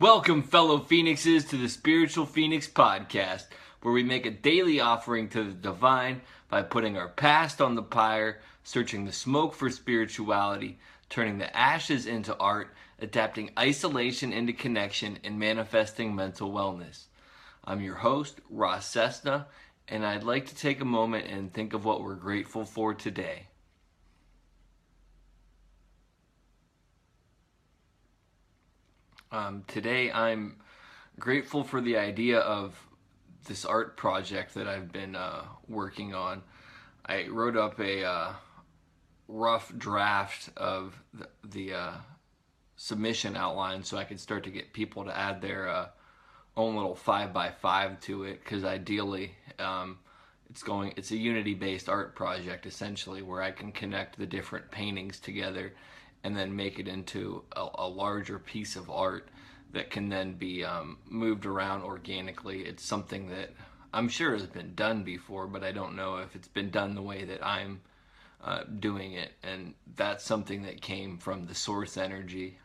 Welcome, fellow Phoenixes, to the Spiritual Phoenix Podcast, where we make a daily offering to the divine by putting our past on the pyre, searching the smoke for spirituality, turning the ashes into art, adapting isolation into connection, and manifesting mental wellness. I'm your host, Ross Cessna, and I'd like to take a moment and think of what we're grateful for today. Today I'm grateful for the idea of this art project that I've been working on. I wrote up a rough draft of the submission outline so I could start to get people to add their own little 5x5 to it, because ideally it's a unity-based art project essentially, where I can connect the different paintings together and then make it into a larger piece of art that can then be moved around organically. It's something that I'm sure has been done before, but I don't know if it's been done the way that I'm doing it, and that's something that came from the source energy.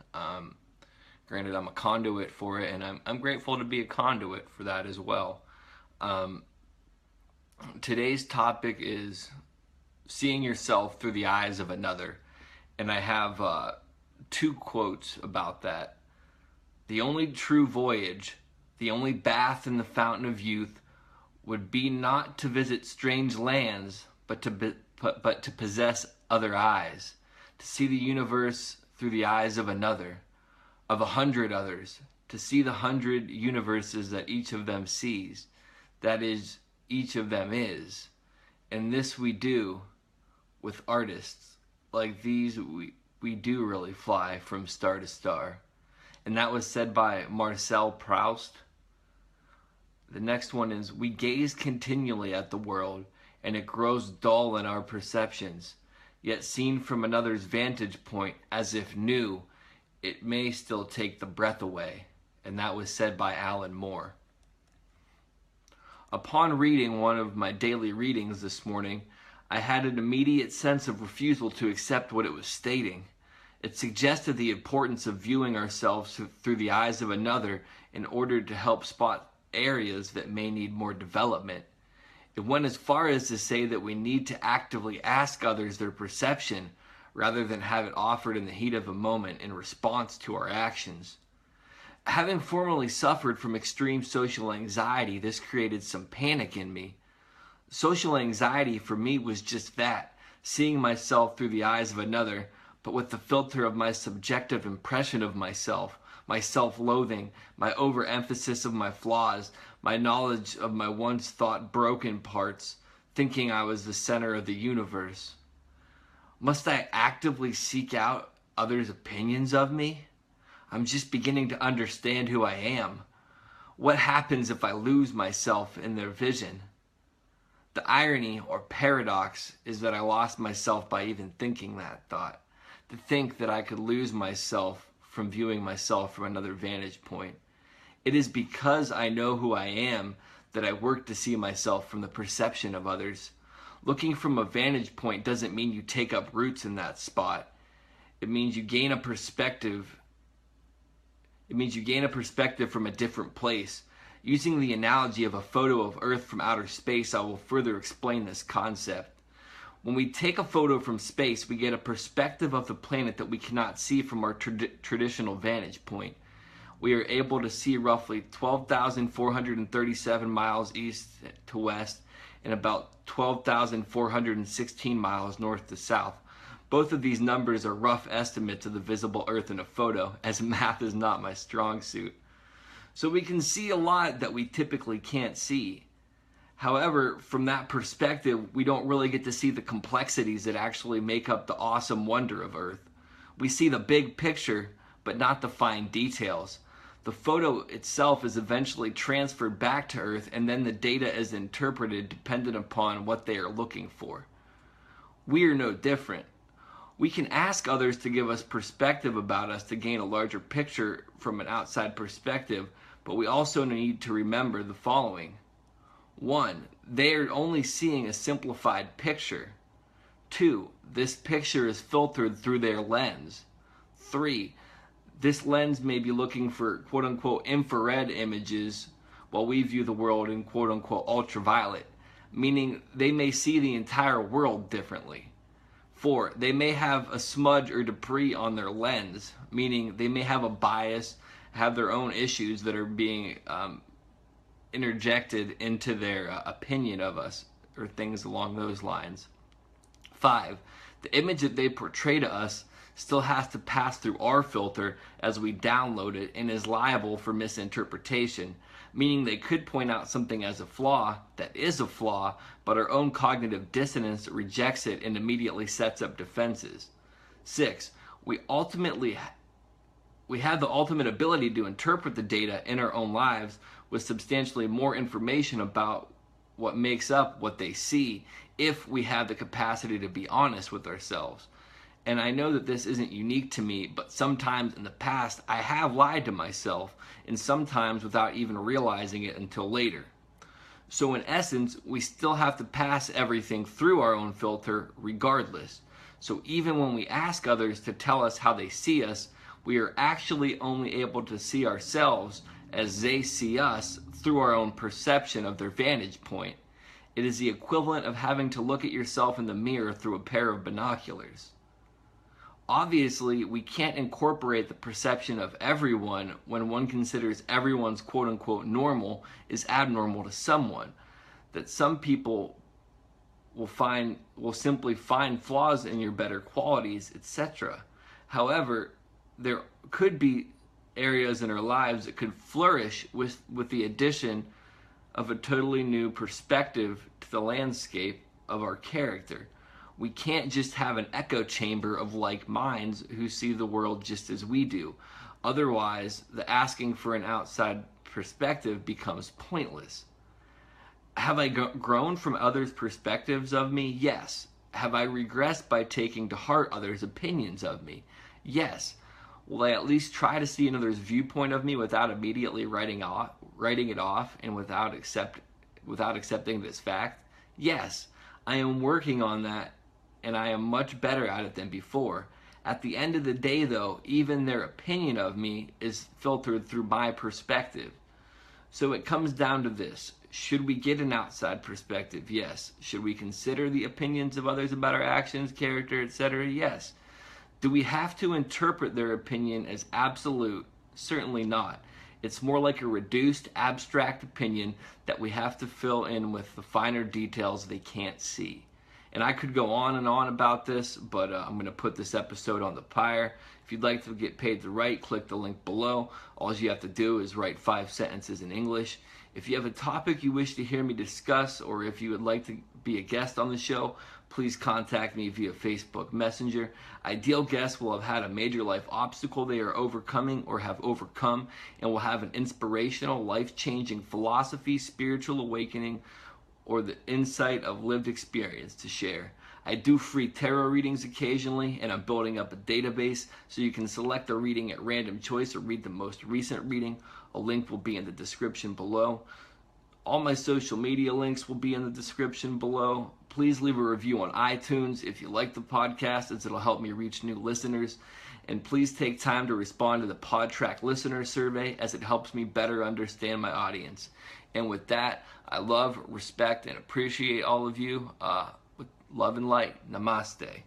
Granted, I'm a conduit for it, and I'm grateful to be a conduit for that as well. Today's topic is seeing yourself through the eyes of another. And I have two quotes about that. The only true voyage, the only bath in the fountain of youth, would be not to visit strange lands, but to possess other eyes, to see the universe through the eyes of another, of 100 others, to see the 100 universes that each of them sees, that is, each of them is. And this we do with artists. Like these, we do really fly from star to star. And that was said by Marcel Proust. The next one is, we gaze continually at the world, and it grows dull in our perceptions, yet seen from another's vantage point, as if new, it may still take the breath away. And that was said by Alan Moore. Upon reading one of my daily readings this morning, I had an immediate sense of refusal to accept what it was stating. It suggested the importance of viewing ourselves through the eyes of another in order to help spot areas that may need more development. It went as far as to say that we need to actively ask others their perception rather than have it offered in the heat of a moment in response to our actions. Having formerly suffered from extreme social anxiety, this created some panic in me. Social anxiety for me was just that, seeing myself through the eyes of another, but with the filter of my subjective impression of myself, my self-loathing, my overemphasis of my flaws, my knowledge of my once thought broken parts, thinking I was the center of the universe. Must I actively seek out others' opinions of me? I'm just beginning to understand who I am. What happens if I lose myself in their vision? The irony or paradox is that I lost myself by even thinking that thought. To think that I could lose myself from viewing myself from another vantage point. It is because I know who I am that I work to see myself from the perception of others. Looking from a vantage point doesn't mean you take up roots in that spot. It means you gain a perspective. It means you gain a perspective from a different place. Using the analogy of a photo of Earth from outer space, I will further explain this concept. When we take a photo from space, we get a perspective of the planet that we cannot see from our traditional vantage point. We are able to see roughly 12,437 miles east to west and about 12,416 miles north to south. Both of these numbers are rough estimates of the visible Earth in a photo, as math is not my strong suit. So we can see a lot that we typically can't see. However, from that perspective, we don't really get to see the complexities that actually make up the awesome wonder of Earth. We see the big picture, but not the fine details. The photo itself is eventually transferred back to Earth, and then the data is interpreted dependent upon what they are looking for. We are no different. We can ask others to give us perspective about us to gain a larger picture from an outside perspective, but we also need to remember the following. 1. They are only seeing a simplified picture. 2. This picture is filtered through their lens. 3. This lens may be looking for quote-unquote infrared images while we view the world in quote-unquote ultraviolet, meaning they may see the entire world differently. 4, they may have a smudge or debris on their lens, meaning they may have a bias, have their own issues that are being interjected into their opinion of us, or things along those lines. 5, the image that they portray to us still has to pass through our filter as we download it and is liable for misinterpretation, meaning they could point out something as a flaw that is a flaw, but our own cognitive dissonance rejects it and immediately sets up defenses. 6, we have the ultimate ability to interpret the data in our own lives with substantially more information about what makes up what they see if we have the capacity to be honest with ourselves. And I know that this isn't unique to me, but sometimes in the past I have lied to myself, and sometimes without even realizing it until later. So in essence, we still have to pass everything through our own filter regardless. So even when we ask others to tell us how they see us, we are actually only able to see ourselves as they see us through our own perception of their vantage point. It is the equivalent of having to look at yourself in the mirror through a pair of binoculars. Obviously, we can't incorporate the perception of everyone when one considers everyone's quote-unquote normal is abnormal to someone. That some people will simply find flaws in your better qualities, etc. However, there could be areas in our lives that could flourish with the addition of a totally new perspective to the landscape of our character. We can't just have an echo chamber of like minds who see the world just as we do. Otherwise, the asking for an outside perspective becomes pointless. Have I grown from others' perspectives of me? Yes. Have I regressed by taking to heart others' opinions of me? Yes. Will I at least try to see another's viewpoint of me without immediately writing it off and without accepting this fact? Yes. I am working on that, and I am much better at it than before. At the end of the day, though, even their opinion of me is filtered through my perspective. So it comes down to this. Should we get an outside perspective? Yes. Should we consider the opinions of others about our actions, character, etc.? Yes. Do we have to interpret their opinion as absolute? Certainly not. It's more like a reduced, abstract opinion that we have to fill in with the finer details they can't see. And I could go on and on about this, but I'm going to put this episode on the pyre. If you'd like to get paid to write, click the link below. All you have to do is write 5 sentences in English. If you have a topic you wish to hear me discuss, or if you would like to be a guest on the show, please contact me via Facebook Messenger. Ideal guests will have had a major life obstacle they are overcoming or have overcome, and will have an inspirational, life-changing philosophy, spiritual awakening, or the insight of lived experience to share. I do free tarot readings occasionally, and I'm building up a database so you can select a reading at random choice or read the most recent reading. A link will be in the description below. All my social media links will be in the description below. Please leave a review on iTunes if you like the podcast, as it'll help me reach new listeners. And please take time to respond to the PodTrack listener survey, as it helps me better understand my audience. And with that, I love, respect, and appreciate all of you. With love and light. Namaste.